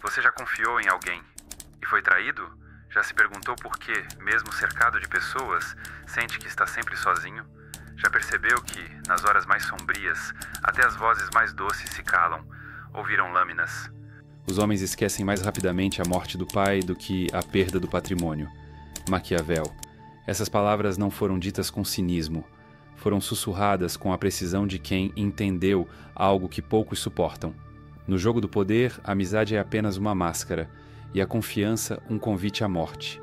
Você já confiou em alguém e foi traído? Já se perguntou por que, mesmo cercado de pessoas, sente que está sempre sozinho? Já percebeu que, nas horas mais sombrias, até as vozes mais doces se calam, ou viram lâminas? Os homens esquecem mais rapidamente a morte do pai do que a perda do patrimônio. Maquiavel. Essas palavras não foram ditas com cinismo. Foram sussurradas com a precisão de quem entendeu algo que poucos suportam. No jogo do poder, a amizade é apenas uma máscara, e a confiança um convite à morte.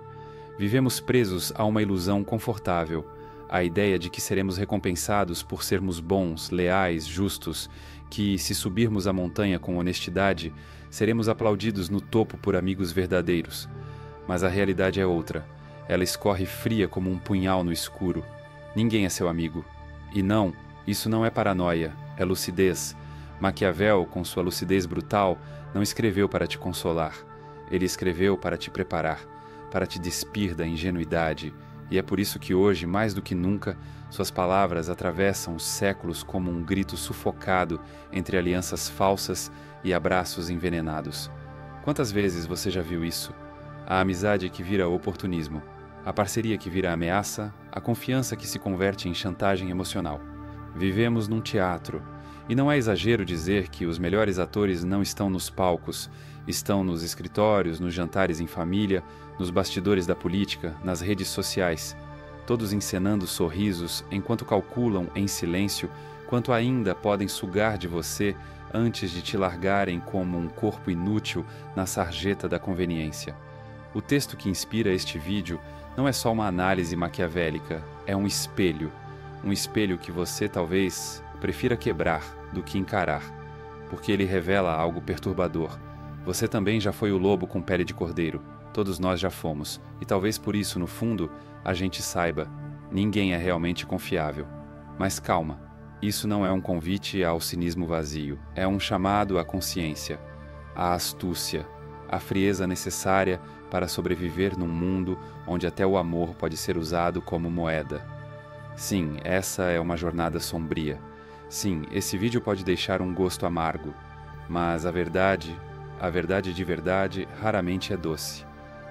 Vivemos presos a uma ilusão confortável, a ideia de que seremos recompensados por sermos bons, leais, justos, que, se subirmos a montanha com honestidade, seremos aplaudidos no topo por amigos verdadeiros. Mas a realidade é outra. Ela escorre fria como um punhal no escuro. Ninguém é seu amigo. E não, isso não é paranoia, é lucidez. Maquiavel, com sua lucidez brutal, não escreveu para te consolar. Ele escreveu para te preparar, para te despir da ingenuidade. E é por isso que hoje, mais do que nunca, suas palavras atravessam os séculos como um grito sufocado entre alianças falsas e abraços envenenados. Quantas vezes você já viu isso? A amizade que vira oportunismo, a parceria que vira ameaça, a confiança que se converte em chantagem emocional. Vivemos num teatro, e não é exagero dizer que os melhores atores não estão nos palcos, estão nos escritórios, nos jantares em família, nos bastidores da política, nas redes sociais, todos encenando sorrisos enquanto calculam em silêncio quanto ainda podem sugar de você antes de te largarem como um corpo inútil na sarjeta da conveniência. O texto que inspira este vídeo não é só uma análise maquiavélica, é um espelho que você talvez prefira quebrar do que encarar, porque ele revela algo perturbador. Você também já foi o lobo com pele de cordeiro, todos nós já fomos, e talvez por isso, no fundo, a gente saiba, ninguém é realmente confiável. Mas calma, isso não é um convite ao cinismo vazio, é um chamado à consciência, à astúcia, à frieza necessária para sobreviver num mundo onde até o amor pode ser usado como moeda. Sim, essa é uma jornada sombria. Sim, esse vídeo pode deixar um gosto amargo, mas a verdade de verdade, raramente é doce.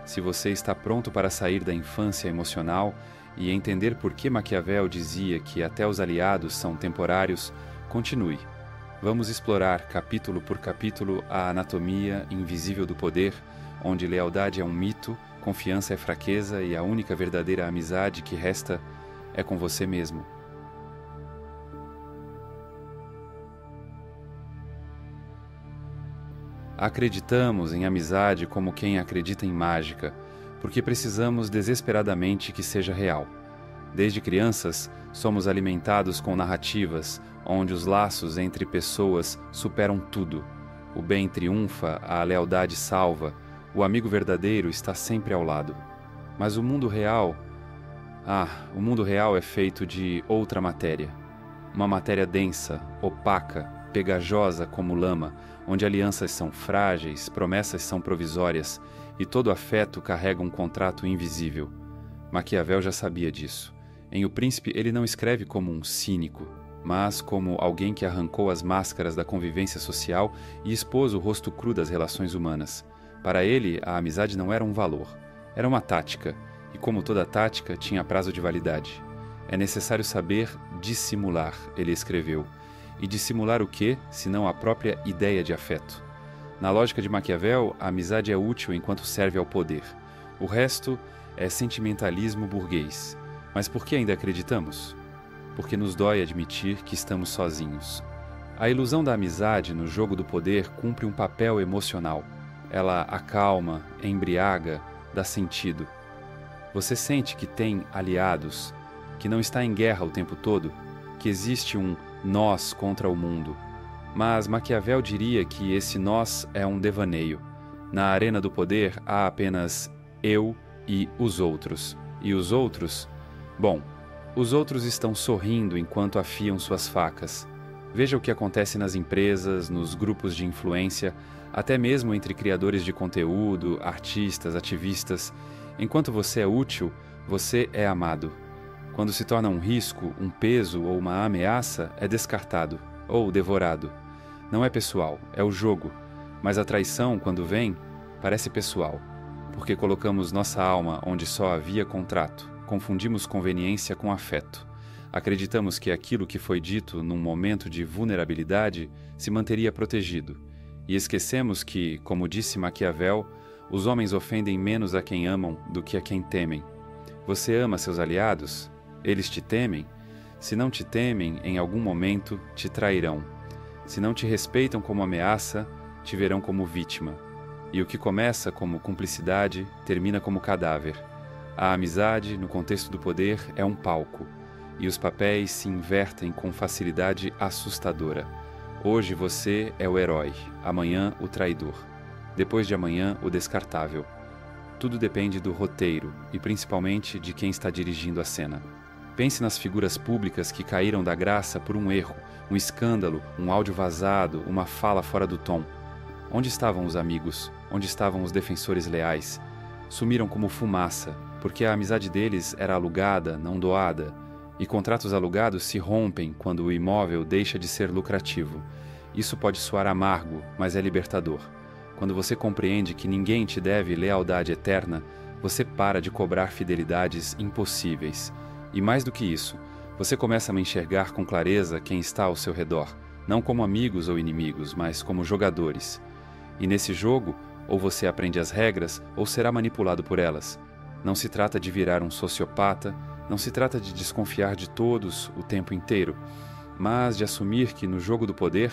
Se você está pronto para sair da infância emocional e entender por que Maquiavel dizia que até os aliados são temporários, continue. Vamos explorar, capítulo por capítulo, a anatomia invisível do poder, onde lealdade é um mito, confiança é fraqueza e a única verdadeira amizade que resta é com você mesmo. Acreditamos em amizade como quem acredita em mágica, porque precisamos desesperadamente que seja real. Desde crianças, somos alimentados com narrativas onde os laços entre pessoas superam tudo. O bem triunfa, a lealdade salva, o amigo verdadeiro está sempre ao lado. Mas o mundo real é feito de outra matéria. Uma matéria densa, opaca, pegajosa como lama, onde alianças são frágeis, promessas são provisórias e todo afeto carrega um contrato invisível. Maquiavel já sabia disso. Em O Príncipe, ele não escreve como um cínico, mas como alguém que arrancou as máscaras da convivência social e expôs o rosto cru das relações humanas. Para ele, a amizade não era um valor, era uma tática, e como toda tática, tinha prazo de validade. É necessário saber dissimular, ele escreveu. E dissimular o quê, senão a própria ideia de afeto? Na lógica de Maquiavel, a amizade é útil enquanto serve ao poder. O resto é sentimentalismo burguês. Mas por que ainda acreditamos? Porque nos dói admitir que estamos sozinhos. A ilusão da amizade no jogo do poder cumpre um papel emocional. Ela acalma, embriaga, dá sentido. Você sente que tem aliados, que não está em guerra o tempo todo, que existe um nós contra o mundo. Mas Maquiavel diria que esse nós é um devaneio. Na arena do poder há apenas eu e os outros. E os outros? Bom, os outros estão sorrindo enquanto afiam suas facas. Veja o que acontece nas empresas, nos grupos de influência, até mesmo entre criadores de conteúdo, artistas, ativistas. Enquanto você é útil, você é amado. Quando se torna um risco, um peso ou uma ameaça, é descartado ou devorado. Não é pessoal, é o jogo. Mas a traição, quando vem, parece pessoal, porque colocamos nossa alma onde só havia contrato, confundimos conveniência com afeto. Acreditamos que aquilo que foi dito num momento de vulnerabilidade se manteria protegido, e esquecemos que, como disse Maquiavel, os homens ofendem menos a quem amam do que a quem temem. Você ama seus aliados? Eles te temem? Se não te temem, em algum momento te trairão. Se não te respeitam como ameaça, te verão como vítima. E o que começa como cumplicidade, termina como cadáver. A amizade, no contexto do poder, é um palco, e os papéis se invertem com facilidade assustadora. Hoje você é o herói, amanhã o traidor, depois de amanhã o descartável. Tudo depende do roteiro e principalmente de quem está dirigindo a cena. Pense nas figuras públicas que caíram da graça por um erro, um escândalo, um áudio vazado, uma fala fora do tom. Onde estavam os amigos? Onde estavam os defensores leais? Sumiram como fumaça, porque a amizade deles era alugada, não doada, e contratos alugados se rompem quando o imóvel deixa de ser lucrativo. Isso pode soar amargo, mas é libertador. Quando você compreende que ninguém te deve lealdade eterna, você para de cobrar fidelidades impossíveis. E mais do que isso, você começa a enxergar com clareza quem está ao seu redor, não como amigos ou inimigos, mas como jogadores. E nesse jogo, ou você aprende as regras, ou será manipulado por elas. Não se trata de virar um sociopata, não se trata de desconfiar de todos o tempo inteiro, mas de assumir que no jogo do poder,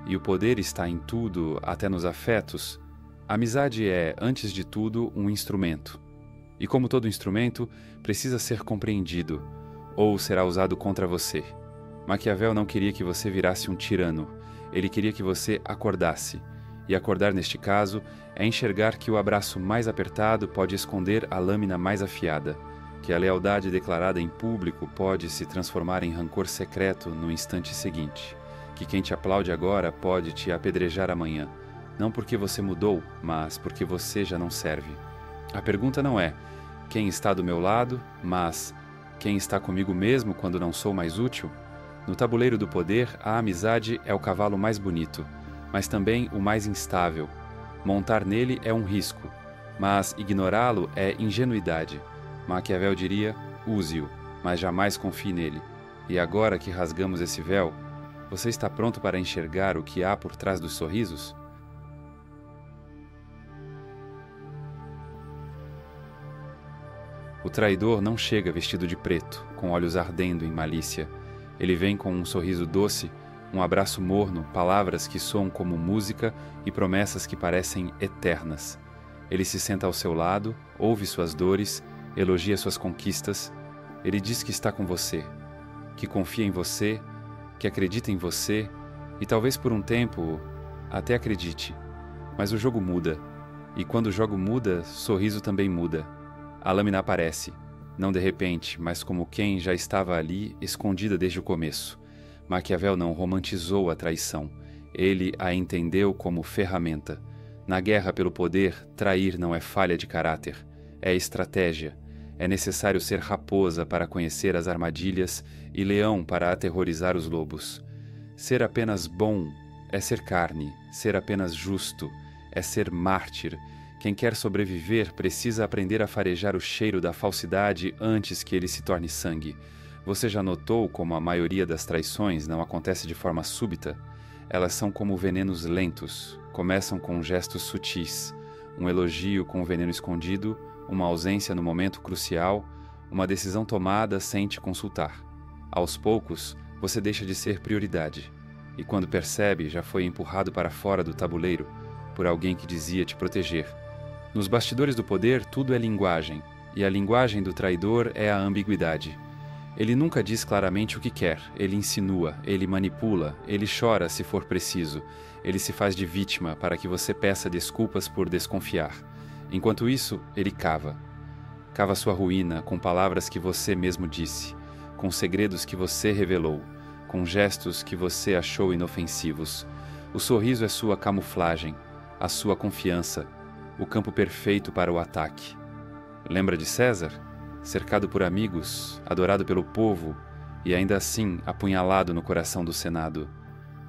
e o poder está em tudo, até nos afetos, a amizade é, antes de tudo, um instrumento. E como todo instrumento, precisa ser compreendido, ou será usado contra você. Maquiavel não queria que você virasse um tirano, ele queria que você acordasse. E acordar neste caso é enxergar que o abraço mais apertado pode esconder a lâmina mais afiada, que a lealdade declarada em público pode se transformar em rancor secreto no instante seguinte, que quem te aplaude agora pode te apedrejar amanhã, não porque você mudou, mas porque você já não serve. A pergunta não é quem está do meu lado, mas quem está comigo mesmo quando não sou mais útil? No tabuleiro do poder, a amizade é o cavalo mais bonito, mas também o mais instável. Montar nele é um risco, mas ignorá-lo é ingenuidade. Maquiavel diria, use-o, mas jamais confie nele. E agora que rasgamos esse véu, você está pronto para enxergar o que há por trás dos sorrisos? O traidor não chega vestido de preto, com olhos ardendo em malícia. Ele vem com um sorriso doce, um abraço morno, palavras que soam como música e promessas que parecem eternas. Ele se senta ao seu lado, ouve suas dores, elogia suas conquistas. Ele diz que está com você, que confia em você, que acredita em você e talvez por um tempo até acredite. Mas o jogo muda, e quando o jogo muda, sorriso também muda. A lâmina aparece, não de repente, mas como quem já estava ali, escondida desde o começo. Maquiavel não romantizou a traição, ele a entendeu como ferramenta. Na guerra pelo poder, trair não é falha de caráter, é estratégia. É necessário ser raposa para conhecer as armadilhas e leão para aterrorizar os lobos. Ser apenas bom é ser carne, ser apenas justo é ser mártir. Quem quer sobreviver precisa aprender a farejar o cheiro da falsidade antes que ele se torne sangue. Você já notou como a maioria das traições não acontece de forma súbita? Elas são como venenos lentos, começam com gestos sutis, um elogio com o veneno escondido, uma ausência no momento crucial, uma decisão tomada sem te consultar. Aos poucos, você deixa de ser prioridade, e quando percebe, já foi empurrado para fora do tabuleiro por alguém que dizia te proteger. Nos bastidores do poder, tudo é linguagem, e a linguagem do traidor é a ambiguidade. Ele nunca diz claramente o que quer, ele insinua, ele manipula, ele chora se for preciso, ele se faz de vítima para que você peça desculpas por desconfiar. Enquanto isso, ele cava. Cava sua ruína com palavras que você mesmo disse, com segredos que você revelou, com gestos que você achou inofensivos. O sorriso é sua camuflagem, a sua confiança, o campo perfeito para o ataque. Lembra de César? Cercado por amigos, adorado pelo povo e ainda assim apunhalado no coração do Senado.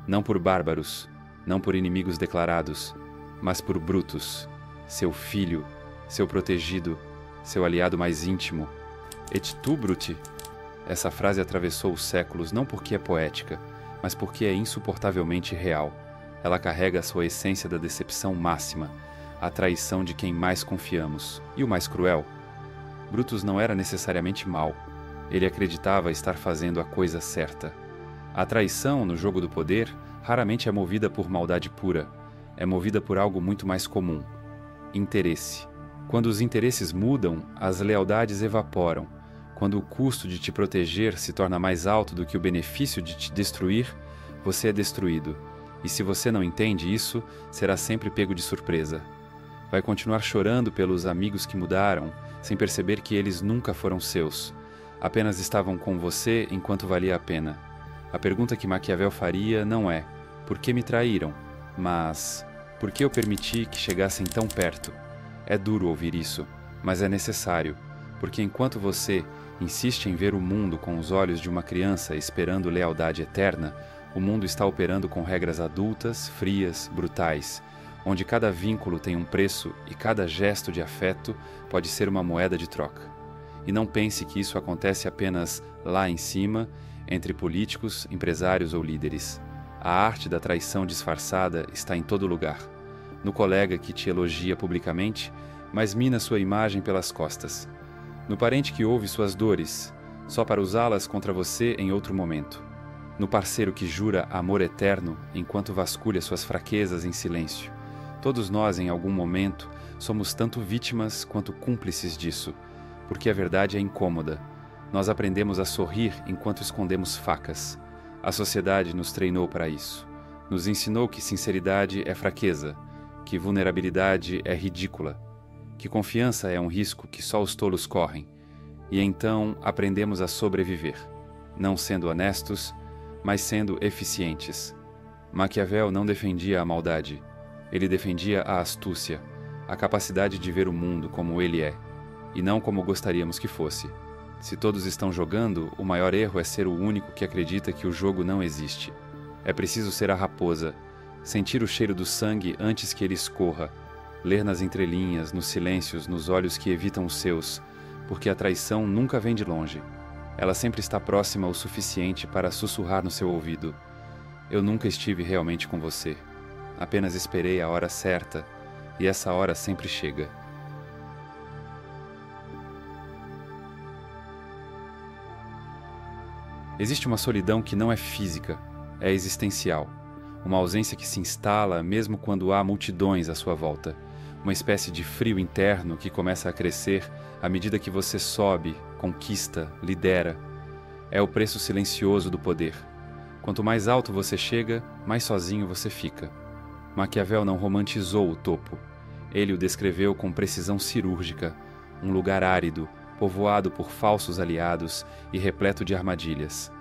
Não por bárbaros, não por inimigos declarados, mas por Brutus, seu filho, seu protegido, seu aliado mais íntimo. Et tu, Bruti? Essa frase atravessou os séculos não porque é poética, mas porque é insuportavelmente real. Ela carrega a sua essência da decepção máxima, a traição de quem mais confiamos. E o mais cruel? Brutus não era necessariamente mau. Ele acreditava estar fazendo a coisa certa. A traição, no jogo do poder, raramente é movida por maldade pura. É movida por algo muito mais comum: interesse. Quando os interesses mudam, as lealdades evaporam. Quando o custo de te proteger se torna mais alto do que o benefício de te destruir, você é destruído. E se você não entende isso, será sempre pego de surpresa. Vai continuar chorando pelos amigos que mudaram, sem perceber que eles nunca foram seus. Apenas estavam com você enquanto valia a pena. A pergunta que Maquiavel faria não é: por que me traíram? Mas: por que eu permiti que chegassem tão perto? É duro ouvir isso, mas é necessário, porque enquanto você insiste em ver o mundo com os olhos de uma criança esperando lealdade eterna, o mundo está operando com regras adultas, frias, brutais, onde cada vínculo tem um preço e cada gesto de afeto pode ser uma moeda de troca. E não pense que isso acontece apenas lá em cima, entre políticos, empresários ou líderes. A arte da traição disfarçada está em todo lugar. No colega que te elogia publicamente, mas mina sua imagem pelas costas. No parente que ouve suas dores, só para usá-las contra você em outro momento. No parceiro que jura amor eterno enquanto vasculha suas fraquezas em silêncio. Todos nós, em algum momento, somos tanto vítimas quanto cúmplices disso, porque a verdade é incômoda. Nós aprendemos a sorrir enquanto escondemos facas. A sociedade nos treinou para isso. Nos ensinou que sinceridade é fraqueza, que vulnerabilidade é ridícula, que confiança é um risco que só os tolos correm. E então aprendemos a sobreviver, não sendo honestos, mas sendo eficientes. Maquiavel não defendia a maldade. Ele defendia a astúcia, a capacidade de ver o mundo como ele é, e não como gostaríamos que fosse. Se todos estão jogando, o maior erro é ser o único que acredita que o jogo não existe. É preciso ser a raposa, sentir o cheiro do sangue antes que ele escorra, ler nas entrelinhas, nos silêncios, nos olhos que evitam os seus, porque a traição nunca vem de longe. Ela sempre está próxima o suficiente para sussurrar no seu ouvido: eu nunca estive realmente com você. Apenas esperei a hora certa, e essa hora sempre chega. Existe uma solidão que não é física, é existencial. Uma ausência que se instala mesmo quando há multidões à sua volta. Uma espécie de frio interno que começa a crescer à medida que você sobe, conquista, lidera. É o preço silencioso do poder. Quanto mais alto você chega, mais sozinho você fica. Maquiavel não romantizou o topo. Ele o descreveu com precisão cirúrgica, um lugar árido, povoado por falsos aliados e repleto de armadilhas.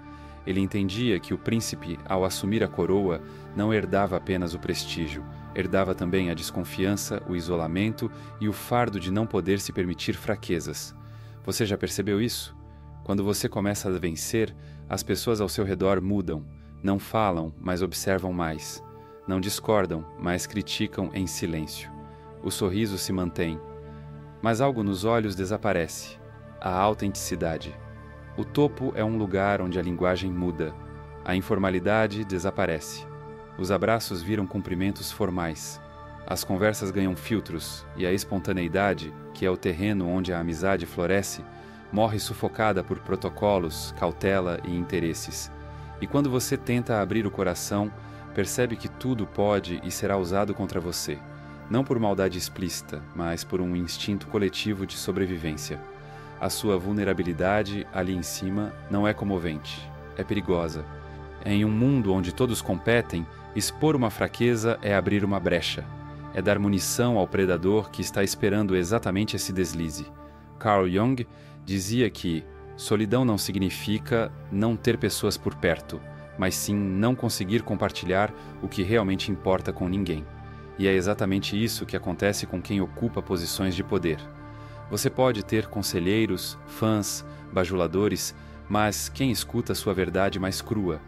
Ele entendia que o príncipe, ao assumir a coroa, não herdava apenas o prestígio, herdava também a desconfiança, o isolamento e o fardo de não poder se permitir fraquezas. Você já percebeu isso? Quando você começa a vencer, as pessoas ao seu redor mudam, não falam, mas observam mais. Não discordam, mas criticam em silêncio. O sorriso se mantém, mas algo nos olhos desaparece: a autenticidade. O topo é um lugar onde a linguagem muda. A informalidade desaparece. Os abraços viram cumprimentos formais. As conversas ganham filtros e a espontaneidade, que é o terreno onde a amizade floresce, morre sufocada por protocolos, cautela e interesses. E quando você tenta abrir o coração, percebe que tudo pode e será usado contra você, não por maldade explícita, mas por um instinto coletivo de sobrevivência. A sua vulnerabilidade, ali em cima, não é comovente, é perigosa. Em um mundo onde todos competem, expor uma fraqueza é abrir uma brecha, é dar munição ao predador que está esperando exatamente esse deslize. Carl Jung dizia que solidão não significa não ter pessoas por perto, mas sim não conseguir compartilhar o que realmente importa com ninguém. E é exatamente isso que acontece com quem ocupa posições de poder. Você pode ter conselheiros, fãs, bajuladores, mas quem escuta sua verdade mais crua?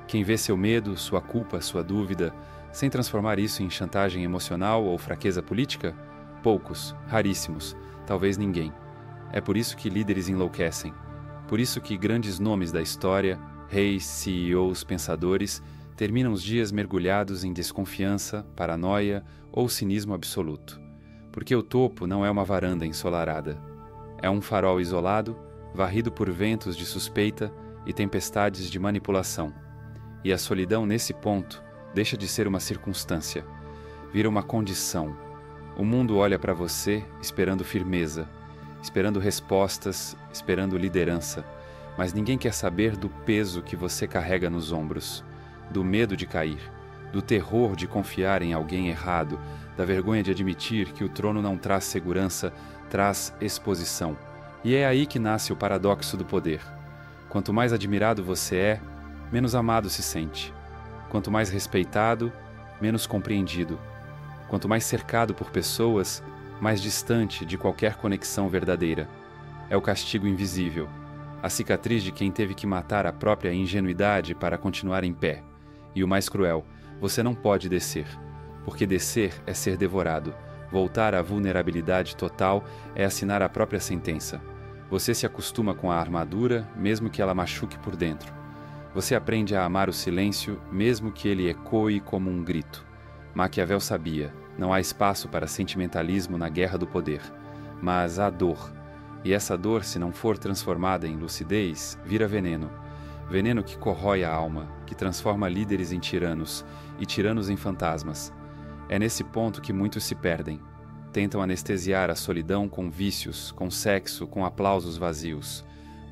Quem vê seu medo, sua culpa, sua dúvida, sem transformar isso em chantagem emocional ou fraqueza política? Poucos, raríssimos, talvez ninguém. É por isso que líderes enlouquecem. Por isso que grandes nomes da história, reis, CEOs, pensadores, terminam os dias mergulhados em desconfiança, paranoia ou cinismo absoluto. Porque o topo não é uma varanda ensolarada. É um farol isolado, varrido por ventos de suspeita e tempestades de manipulação. E a solidão, nesse ponto, deixa de ser uma circunstância. Vira uma condição. O mundo olha para você esperando firmeza, esperando respostas, esperando liderança, mas ninguém quer saber do peso que você carrega nos ombros, do medo de cair, do terror de confiar em alguém errado, da vergonha de admitir que o trono não traz segurança, traz exposição. E é aí que nasce o paradoxo do poder. Quanto mais admirado você é, menos amado se sente. Quanto mais respeitado, menos compreendido. Quanto mais cercado por pessoas, mais distante de qualquer conexão verdadeira. É o castigo invisível, a cicatriz de quem teve que matar a própria ingenuidade para continuar em pé. E o mais cruel, você não pode descer, porque descer é ser devorado. Voltar à vulnerabilidade total é assinar a própria sentença. Você se acostuma com a armadura, mesmo que ela machuque por dentro. Você aprende a amar o silêncio, mesmo que ele ecoe como um grito. Maquiavel sabia, não há espaço para sentimentalismo na guerra do poder, mas há dor. E essa dor, se não for transformada em lucidez, vira veneno. Veneno que corrói a alma, que transforma líderes em tiranos e tiranos em fantasmas. É nesse ponto que muitos se perdem. Tentam anestesiar a solidão com vícios, com sexo, com aplausos vazios.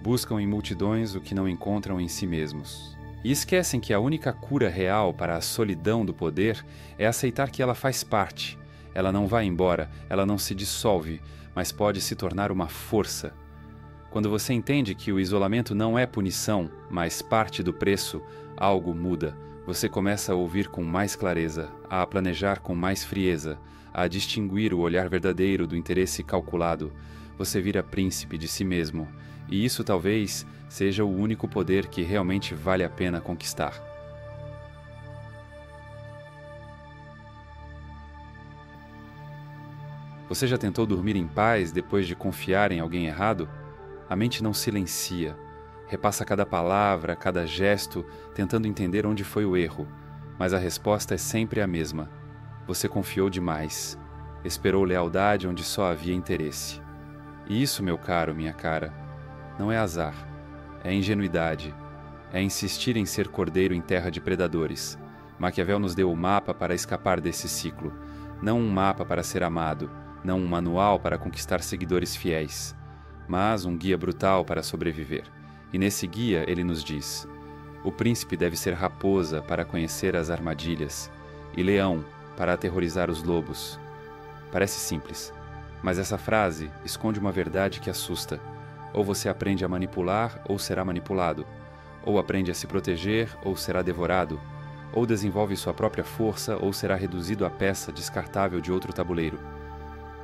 Buscam em multidões o que não encontram em si mesmos. E esquecem que a única cura real para a solidão do poder é aceitar que ela faz parte. Ela não vai embora, ela não se dissolve, mas pode se tornar uma força. Quando você entende que o isolamento não é punição, mas parte do preço, algo muda. Você começa a ouvir com mais clareza, a planejar com mais frieza, a distinguir o olhar verdadeiro do interesse calculado. Você vira príncipe de si mesmo. E isso talvez seja o único poder que realmente vale a pena conquistar. Você já tentou dormir em paz depois de confiar em alguém errado? A mente não silencia. Repassa cada palavra, cada gesto, tentando entender onde foi o erro. Mas a resposta é sempre a mesma. Você confiou demais. Esperou lealdade onde só havia interesse. E isso, meu caro, minha cara, não é azar. É ingenuidade. É insistir em ser cordeiro em terra de predadores. Maquiavel nos deu o mapa para escapar desse ciclo. Não um mapa para ser amado, não um manual para conquistar seguidores fiéis, mas um guia brutal para sobreviver. E nesse guia ele nos diz: o príncipe deve ser raposa para conhecer as armadilhas, e leão para aterrorizar os lobos. Parece simples, mas essa frase esconde uma verdade que assusta. Ou você aprende a manipular ou será manipulado. Ou aprende a se proteger ou será devorado. Ou desenvolve sua própria força ou será reduzido a peça descartável de outro tabuleiro.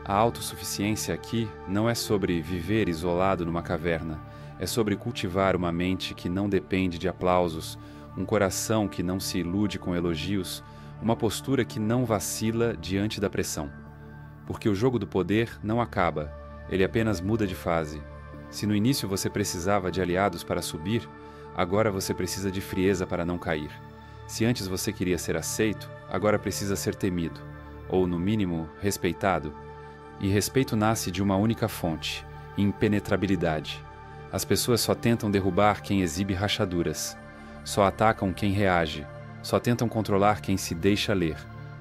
A autossuficiência aqui não é sobre viver isolado numa caverna. É sobre cultivar uma mente que não depende de aplausos, um coração que não se ilude com elogios, uma postura que não vacila diante da pressão. Porque o jogo do poder não acaba, ele apenas muda de fase. Se no início você precisava de aliados para subir, agora você precisa de frieza para não cair. Se antes você queria ser aceito, agora precisa ser temido, ou no mínimo, respeitado. E respeito nasce de uma única fonte: impenetrabilidade. As pessoas só tentam derrubar quem exibe rachaduras, só atacam quem reage, só tentam controlar quem se deixa ler.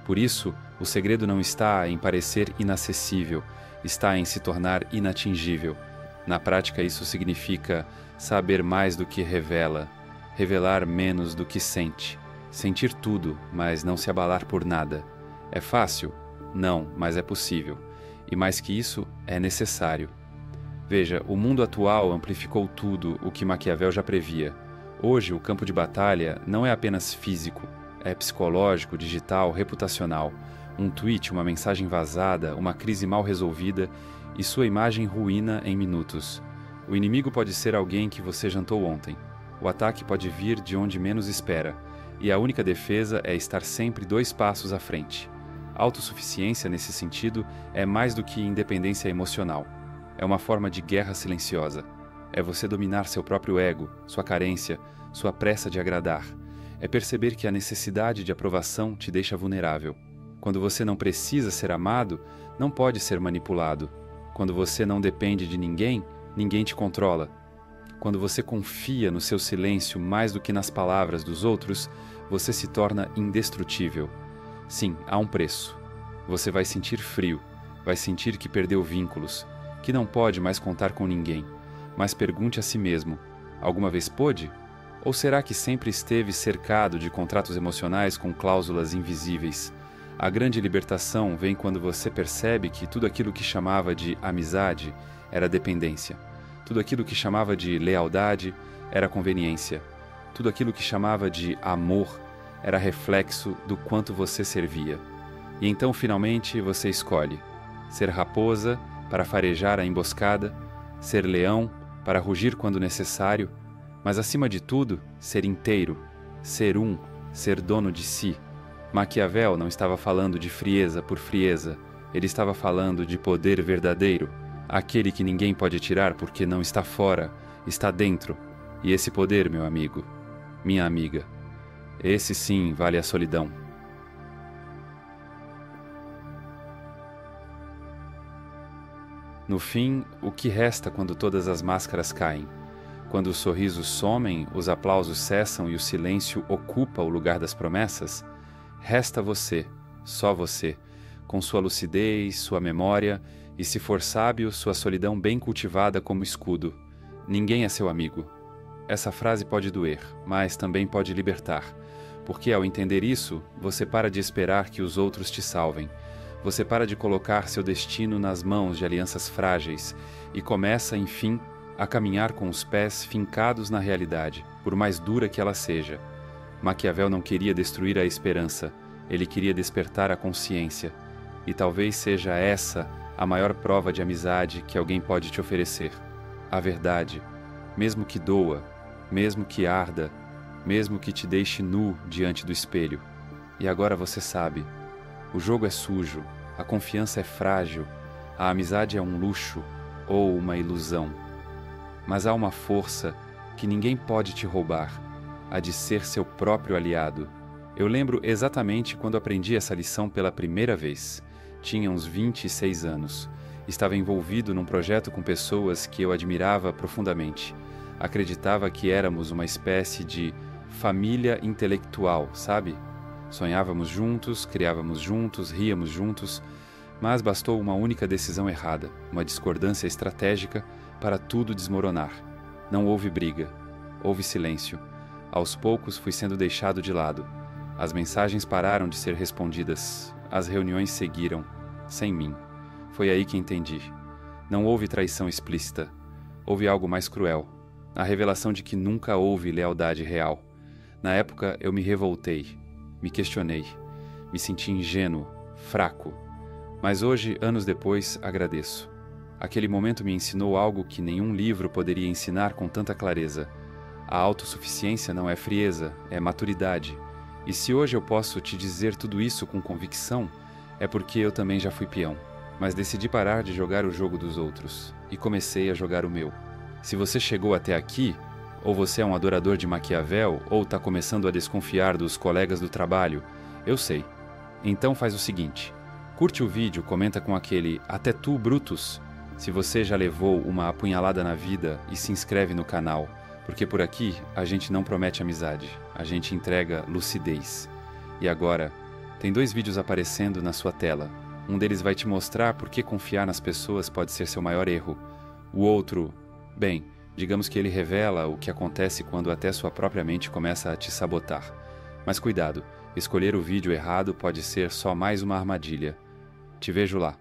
Por isso, o segredo não está em parecer inacessível, está em se tornar inatingível. Na prática, isso significa saber mais do que revela, revelar menos do que sente, sentir tudo, mas não se abalar por nada. É fácil? Não, mas é possível. E mais que isso, é necessário. Veja, o mundo atual amplificou tudo o que Maquiavel já previa. Hoje, o campo de batalha não é apenas físico, é psicológico, digital, reputacional. Um tweet, uma mensagem vazada, uma crise mal resolvida e sua imagem ruína em minutos. O inimigo pode ser alguém que você jantou ontem. O ataque pode vir de onde menos espera. e a única defesa é estar sempre 2 passos à frente. Autossuficiência, nesse sentido, é mais do que independência emocional. É uma forma de guerra silenciosa. É você dominar seu próprio ego, sua carência, sua pressa de agradar. É perceber que a necessidade de aprovação te deixa vulnerável. Quando você não precisa ser amado, não pode ser manipulado. Quando você não depende de ninguém, ninguém te controla. Quando você confia no seu silêncio mais do que nas palavras dos outros, você se torna indestrutível. Sim, há um preço. Você vai sentir frio, vai sentir que perdeu vínculos, que não pode mais contar com ninguém. Mas pergunte a si mesmo, alguma vez pôde? Ou será que sempre esteve cercado de contratos emocionais com cláusulas invisíveis? A grande libertação vem quando você percebe que tudo aquilo que chamava de amizade era dependência. Tudo aquilo que chamava de lealdade era conveniência. Tudo aquilo que chamava de amor era reflexo do quanto você servia. E então, finalmente, você escolhe ser raposa para farejar a emboscada, ser leão para rugir quando necessário, mas, acima de tudo, ser inteiro, ser dono de si. Maquiavel não estava falando de frieza por frieza, ele estava falando de poder verdadeiro, aquele que ninguém pode tirar porque não está fora, está dentro. E esse poder, meu amigo, minha amiga, esse sim vale a solidão. No fim, o que resta quando todas as máscaras caem? Quando os sorrisos somem, os aplausos cessam e o silêncio ocupa o lugar das promessas? Resta você, só você, com sua lucidez, sua memória e, se for sábio, sua solidão bem cultivada como escudo. Ninguém é seu amigo. Essa frase pode doer, mas também pode libertar, porque ao entender isso, você para de esperar que os outros te salvem. Você para de colocar seu destino nas mãos de alianças frágeis e começa, enfim, a caminhar com os pés fincados na realidade, por mais dura que ela seja. Maquiavel não queria destruir a esperança, ele queria despertar a consciência. E talvez seja essa a maior prova de amizade que alguém pode te oferecer. A verdade, mesmo que doa, mesmo que arda, mesmo que te deixe nu diante do espelho. E agora você sabe, o jogo é sujo, a confiança é frágil, a amizade é um luxo ou uma ilusão. Mas há uma força que ninguém pode te roubar, a de ser seu próprio aliado. Eu lembro exatamente quando aprendi essa lição pela primeira vez. Tinha uns 26 anos. Estava envolvido num projeto com pessoas que eu admirava profundamente. Acreditava que éramos uma espécie de família intelectual, sabe? Sonhávamos juntos, criávamos juntos, ríamos juntos, mas bastou uma única decisão errada, uma discordância estratégica para tudo desmoronar. Não houve briga, houve silêncio. Aos poucos fui sendo deixado de lado. As mensagens pararam de ser respondidas. As reuniões seguiram, sem mim. Foi aí que entendi. Não houve traição explícita. Houve algo mais cruel. A revelação de que nunca houve lealdade real. Na época eu me revoltei, me questionei, me senti ingênuo, fraco. Mas hoje, anos depois, agradeço. Aquele momento me ensinou algo que nenhum livro poderia ensinar com tanta clareza. A autossuficiência não é frieza, é maturidade. E se hoje eu posso te dizer tudo isso com convicção, é porque eu também já fui peão. Mas decidi parar de jogar o jogo dos outros e comecei a jogar o meu. Se você chegou até aqui, ou você é um adorador de Maquiavel, ou está começando a desconfiar dos colegas do trabalho, eu sei. Então faz o seguinte, curte o vídeo, comenta com aquele "Até tu, Brutus", se você já levou uma apunhalada na vida e se inscreve no canal, porque por aqui a gente não promete amizade, a gente entrega lucidez. E agora, tem 2 vídeos aparecendo na sua tela. Um deles vai te mostrar por que confiar nas pessoas pode ser seu maior erro. O outro, bem, digamos que ele revela o que acontece quando até sua própria mente começa a te sabotar. Mas cuidado, escolher o vídeo errado pode ser só mais uma armadilha. Te vejo lá.